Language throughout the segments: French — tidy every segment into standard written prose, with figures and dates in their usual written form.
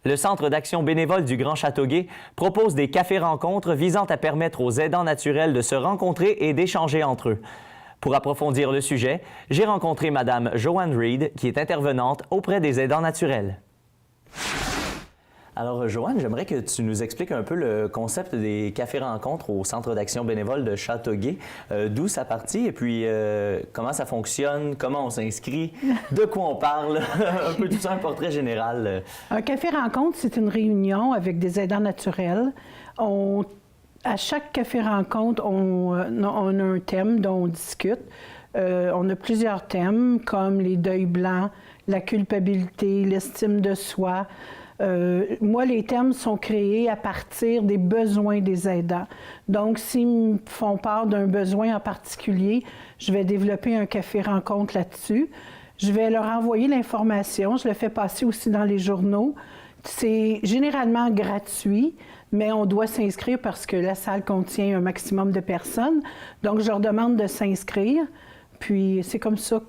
Le Centre d'action bénévole du Grand Châteauguay propose des cafés-rencontres visant à permettre aux aidants naturels de se rencontrer et d'échanger entre eux. Pour approfondir le sujet, j'ai rencontré Mme Joanne Reed, qui est intervenante auprès des aidants naturels. Alors, Joanne, j'aimerais que tu nous expliques un peu le concept des cafés-rencontres au Centre d'action bénévole de Châteauguay, d'où ça partit et puis comment ça fonctionne, comment on s'inscrit, de quoi on parle, un peu tout ça, un portrait général. Un café-rencontre, c'est une réunion avec des aidants naturels. À chaque café-rencontre, on a un thème dont on discute. On a plusieurs thèmes comme les deuils blancs, la culpabilité, l'estime de soi. Moi, les thèmes sont créés à partir des besoins des aidants. Donc, s'ils me font part d'un besoin en particulier, je vais développer un café-rencontre là-dessus. Je vais leur envoyer l'information. Je le fais passer aussi dans les journaux. C'est généralement gratuit, mais on doit s'inscrire parce que la salle contient un maximum de personnes. Donc, je leur demande de s'inscrire. Puis, c'est comme ça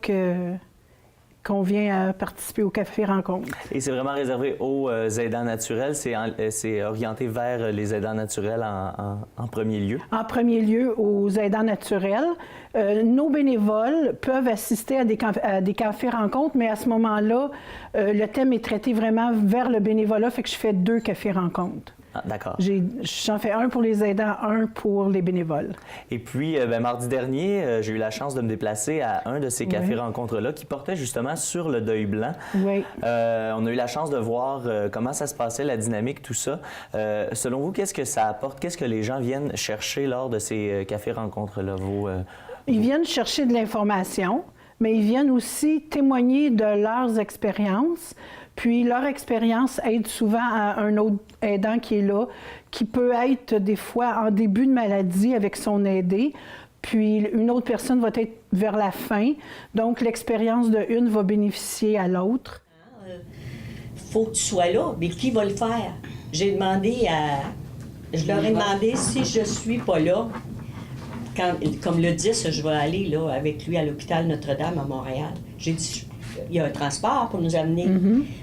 qu'on vient à participer au Café Rencontre. Et c'est vraiment réservé aux aidants naturels? C'est orienté vers les aidants naturels en premier lieu? En premier lieu, aux aidants naturels. Nos bénévoles peuvent assister à des cafés-rencontres, mais à ce moment-là, le thème est traité vraiment vers le bénévolat, fait que je fais 2 cafés-rencontres. Ah, d'accord. J'en fais un pour les aidants, un pour les bénévoles. Et puis, mardi dernier, j'ai eu la chance de me déplacer à un de ces cafés-rencontres-là qui portait justement sur le deuil blanc. Oui. On a eu la chance de voir comment ça se passait, la dynamique, tout ça. Selon vous, qu'est-ce que ça apporte? Qu'est-ce que les gens viennent chercher lors de ces cafés-rencontres-là? Ils viennent chercher de l'information, mais ils viennent aussi témoigner de leurs expériences. Puis leur expérience aide souvent à un autre aidant qui est là, qui peut être des fois en début de maladie avec son aidé, puis une autre personne va être vers la fin. Donc l'expérience de une va bénéficier à l'autre. Faut que tu sois là, mais qui va le faire? Je leur ai demandé si je suis pas là. Comme le 10, je vais aller là, avec lui à l'hôpital Notre-Dame à Montréal. J'ai dit, il y a un transport pour nous amener.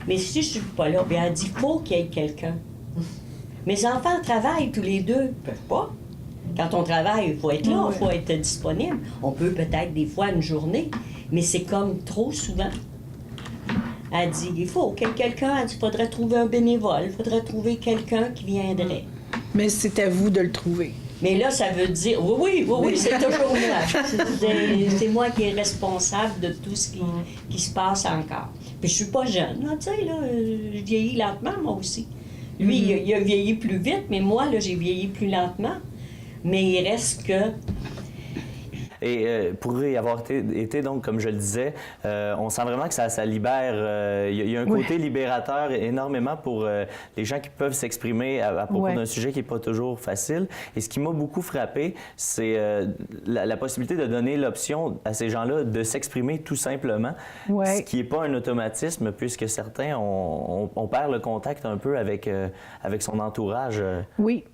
Mais si je ne suis pas là, bien, elle dit, il faut qu'il y ait quelqu'un. Mes enfants travaillent tous les 2. Ils ne peuvent pas. Quand on travaille, il faut être là, il faut être disponible. On peut peut-être des fois une journée, mais c'est comme trop souvent. Elle dit, il faut qu'il y ait quelqu'un. Elle dit, il faudrait trouver un bénévole, il faudrait trouver quelqu'un qui viendrait. Mais c'est à vous de le trouver. Mais là, ça veut dire, oui, c'est toujours moi. C'est moi qui est responsable de tout ce qui se passe encore. Puis je suis pas jeune, tu sais, là, je vieillis lentement, moi aussi. Lui, il a vieilli plus vite, mais moi, là, j'ai vieilli plus lentement. Mais il reste que... Et pour y avoir été, donc, comme je le disais, on sent vraiment que ça libère. Il y a un côté libérateur énormément pour les gens qui peuvent s'exprimer à propos d'un sujet qui n'est pas toujours facile. Et ce qui m'a beaucoup frappé, c'est la possibilité de donner l'option à ces gens-là de s'exprimer tout simplement, ce qui n'est pas un automatisme, puisque certains, on perd le contact un peu avec son entourage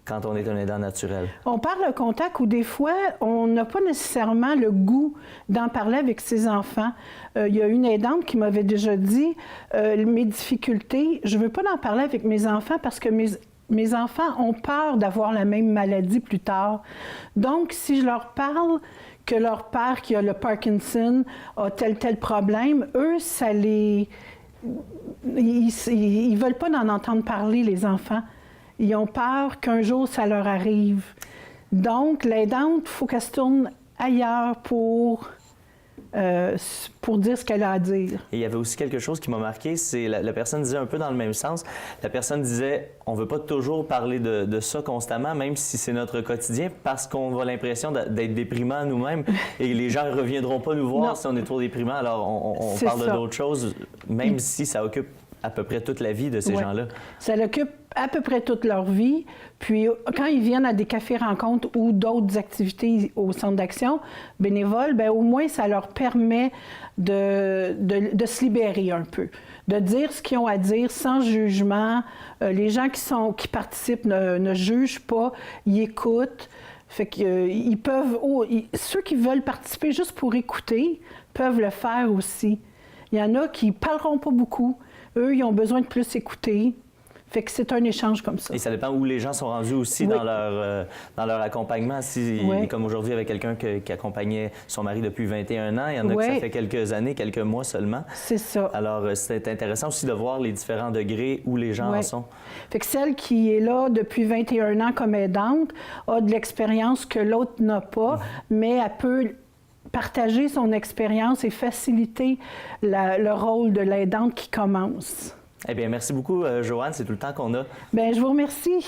quand on est un aidant naturel. On perd le contact ou des fois, on n'a pas nécessairement le goût d'en parler avec ses enfants. Il y a une aidante qui m'avait déjà dit mes difficultés, je ne veux pas en parler avec mes enfants parce que mes enfants ont peur d'avoir la même maladie plus tard. Donc, si je leur parle que leur père qui a le Parkinson a tel problème, eux, ça les... Ils ne veulent pas en entendre parler, les enfants. Ils ont peur qu'un jour, ça leur arrive. Donc, l'aidante, il faut qu'elle se tourne ailleurs pour dire ce qu'elle a à dire. Et il y avait aussi quelque chose qui m'a marqué, c'est la personne disait un peu dans le même sens. La personne disait, on ne veut pas toujours parler de ça constamment, même si c'est notre quotidien, parce qu'on a l'impression d'être déprimant nous-mêmes et les gens ne reviendront pas nous voir si on est trop déprimant. Alors, on parle d'autres choses, même si ça occupe à peu près toute la vie de ces gens-là. Ça l'occupe à peu près toute leur vie. Puis, quand ils viennent à des cafés-rencontres ou d'autres activités au centre d'action bénévole, bien, au moins, ça leur permet de se libérer un peu, de dire ce qu'ils ont à dire sans jugement. Les gens qui participent ne jugent pas, ils écoutent. Fait qu'ils peuvent... ceux qui veulent participer juste pour écouter peuvent le faire aussi. Il y en a qui ne parleront pas beaucoup. Eux, ils ont besoin de plus écouter. Fait que c'est un échange comme ça. Et ça dépend où les gens sont rendus aussi Oui. dans leur accompagnement. Si, Oui. comme aujourd'hui avec quelqu'un qui accompagnait son mari depuis 21 ans, il y en a Oui. que ça fait quelques années, quelques mois seulement. C'est ça. Alors, c'est intéressant aussi de voir les différents degrés où les gens Oui. en sont. Fait que celle qui est là depuis 21 ans comme aidante a de l'expérience que l'autre n'a pas, mais elle peut partager son expérience et faciliter le rôle de l'aidante qui commence. Eh bien, merci beaucoup, Joanne. C'est tout le temps qu'on a. Bien, je vous remercie.